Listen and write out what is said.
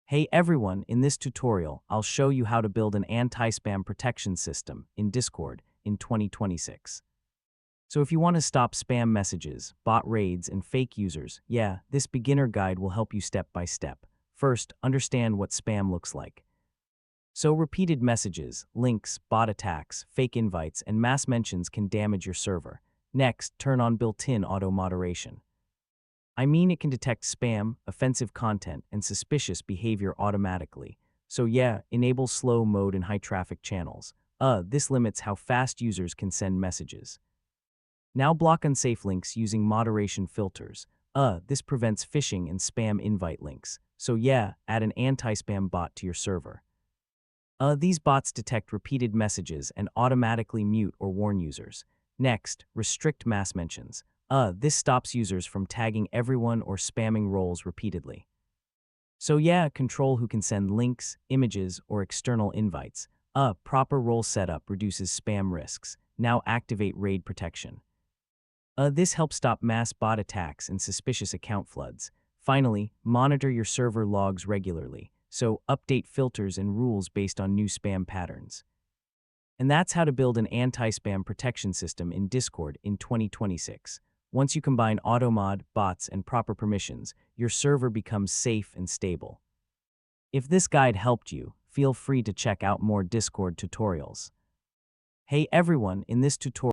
Hey everyone, in this tutorial, I'll show you how to build an anti-spam protection system in Discord in 2026. So if you want to stop spam messages, bot raids, and fake users, this beginner guide will help you step by step. First, understand what spam looks like. So repeated messages, links, bot attacks, fake invites, and mass mentions can damage your server. Next, turn on built-in auto-moderation. I mean, it can detect spam, offensive content, and suspicious behavior automatically. So enable slow mode in high traffic channels. This limits how fast users can send messages. Now block unsafe links using moderation filters. This prevents phishing and spam invite links. So add an anti-spam bot to your server. These bots detect repeated messages and automatically mute or warn users. Next, restrict mass mentions. This stops users from tagging everyone or spamming roles repeatedly. So control who can send links, images, or external invites. Proper role setup reduces spam risks. Now activate raid protection. This helps stop mass bot attacks and suspicious account floods. Finally, monitor your server logs regularly. So update filters and rules based on new spam patterns. And that's how to build an anti-spam protection system in Discord in 2026. Once you combine automod, bots, and proper permissions, your server becomes safe and stable. If this guide helped you, feel free to check out more Discord tutorials. Hey everyone, in this tutorial,